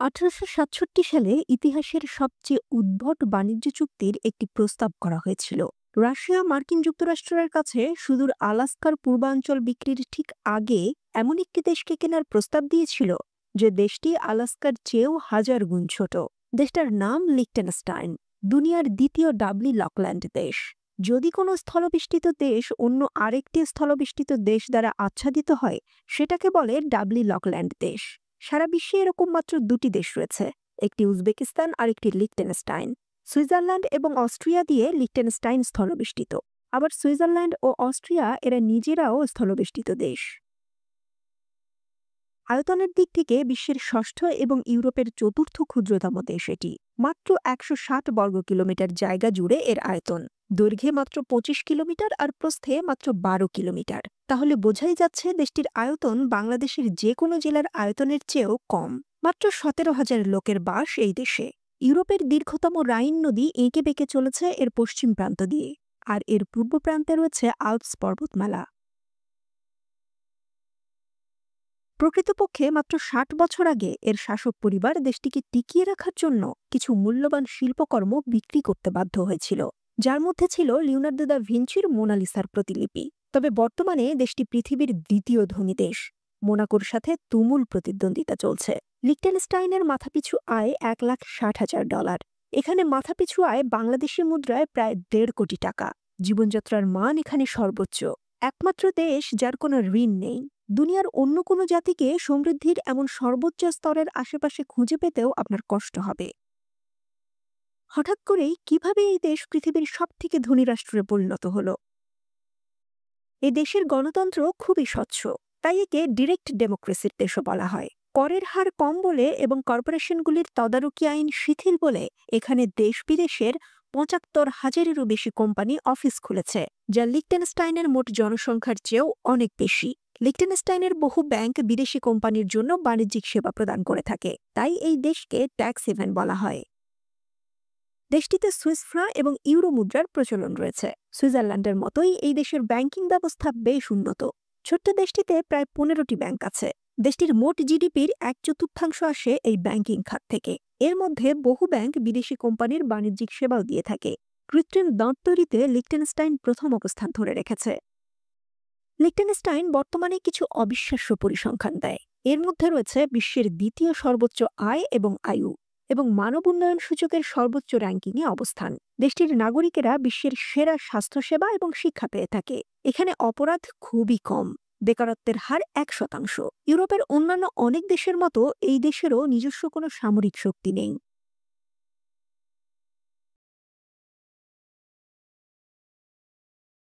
১৮৬৭ সালে ইতিহাসের সবচেয়ে উদ্ভট বাণিজ্য চুক্তির একটি প্রস্তাব করা হয়েছিল। রাশিয়া মার্কিন যুক্তরাষ্ট্রের কাছে সুদূর আলাস্কার পূর্বাঞ্চল বিক্রির ঠিক আগে এমন একটি দেশকে কেনার প্রস্তাব দিয়েছিল যে দেশটি আলাস্কার চেয়েও হাজার গুণ ছোট। দেশটার নাম লিখটেনস্টাইন, দুনিয়ার দ্বিতীয় ডাবলি লকল্যান্ড দেশ। যদি কোনো স্থলবেষ্টিত দেশ অন্য আরেকটি স্থলবেষ্টিত দেশ দ্বারা আচ্ছাদিত হয়, সেটাকে বলে ডাবলি লকল্যান্ড দেশ। সারা বিশ্বে এরকম মাত্র দুটি দেশ রয়েছে, একটি উজবেকিস্তান আর একটি লিখটেনস্টাইন। সুইজারল্যান্ড এবং অস্ট্রিয়া দিয়ে লিখটেনস্টাইন স্থলবেষ্টিত, আবার সুইজারল্যান্ড ও অস্ট্রিয়া এরা নিজেরাও স্থলবেষ্টিত দেশ। আয়তনের দিক থেকে বিশ্বের ষষ্ঠ এবং ইউরোপের চতুর্থ ক্ষুদ্রতম দেশ এটি। মাত্র ১৬০ বর্গ কিলোমিটার জায়গা জুড়ে এর আয়তন, দৈর্ঘ্যে মাত্র ২৫ কিলোমিটার আর প্রস্থে মাত্র ১২ কিলোমিটার। তাহলে বোঝাই যাচ্ছে দেশটির আয়তন বাংলাদেশের যে কোনো জেলার আয়তনের চেয়েও কম। মাত্র ১৭,০০০ লোকের বাস এই দেশে। ইউরোপের দীর্ঘতম রাইন নদী এঁকে বেঁকে চলেছে এর পশ্চিম প্রান্ত দিয়ে, আর এর পূর্ব প্রান্তে রয়েছে আল্পস পর্বতমালা। প্রকৃতপক্ষে মাত্র ৬০ বছর আগে এর শাসক পরিবার দেশটিকে টিকিয়ে রাখার জন্য কিছু মূল্যবান শিল্পকর্ম বিক্রি করতে বাধ্য হয়েছিল, যার মধ্যে ছিল লিওনার্দো দা ভিঞ্চির মোনালিসার প্রতিলিপি। তবে বর্তমানে দেশটি পৃথিবীর দ্বিতীয় ধনী দেশ। মোনাকোর সাথে তুমুল প্রতিদ্বন্দ্বিতা চলছে। লিখটেনস্টাইনের মাথাপিছু আয় $১,৬০,০০০। এখানে মাথাপিছু আয় বাংলাদেশি মুদ্রায় প্রায় ১.৫ কোটি টাকা। জীবনযাত্রার মান এখানে সর্বোচ্চ। একমাত্র দেশ যার কোনো ঋণ নেই। দুনিয়ার অন্য কোনো জাতিকে সমৃদ্ধির এমন সর্বোচ্চ স্তরের আশেপাশে খুঁজে পেতেও আপনার কষ্ট হবে। হঠাৎ করেই কিভাবে এই দেশ পৃথিবীর সবথেকে ধনী রাষ্ট্রে পরিণত হলো? এই দেশের গণতন্ত্র খুবই স্বচ্ছ, তাই একে ডিরেক্ট ডেমোক্রেসির দেশও বলা হয়। করের হার কম বলে এবং কর্পোরেশনগুলির তদারকি আইন শিথিল বলে এখানে দেশ বিদেশের ৭৫,০০০-এরও বেশি কোম্পানি অফিস খুলেছে, যা লিখটেনস্টাইনের মোট জনসংখ্যার চেয়েও অনেক বেশি। লিখটেনস্টাইনের বহু ব্যাংক বিদেশি কোম্পানির জন্য বাণিজ্যিক সেবা প্রদান করে থাকে, তাই এই দেশকে ট্যাক্স হেভেন বলা হয়। দেশটিতে সুইস ফ্রাঁ এবং ইউরো মুদ্রার প্রচলন রয়েছে। সুইজারল্যান্ডের মতোই এই দেশের ব্যাংকিং ব্যবস্থা বেশ উন্নত। ছোট্ট দেশটিতে প্রায় ১৫টি ব্যাংক আছে। দেশটির মোট জিডিপির ১/৪ আসে এই ব্যাংকিং খাত থেকে। এর মধ্যে বহু ব্যাংক বিদেশি কোম্পানির বাণিজ্যিক সেবাও দিয়ে থাকে। কৃত্রিম দাঁত তৈরিতে লিখটেনস্টাইন প্রথম অবস্থান ধরে রেখেছে। লিখটেনস্টাইন বর্তমানে কিছু অবিশ্বাস্য পরিসংখ্যান দেয়। এর মধ্যে রয়েছে বিশ্বের দ্বিতীয় সর্বোচ্চ আয় এবং আয়ু, এবং মানব উন্নয়ন সূচকের সর্বোচ্চ র্যাঙ্কিংয়ে অবস্থান। দেশটির নাগরিকেরা বিশ্বের সেরা স্বাস্থ্যসেবা এবং শিক্ষা পেয়ে থাকে। এখানে অপরাধ খুবই কম, বেকারত্বের হার ১%। ইউরোপের অন্যান্য অনেক দেশের মতো এই দেশেরও নিজস্ব কোনো সামরিক শক্তি নেই।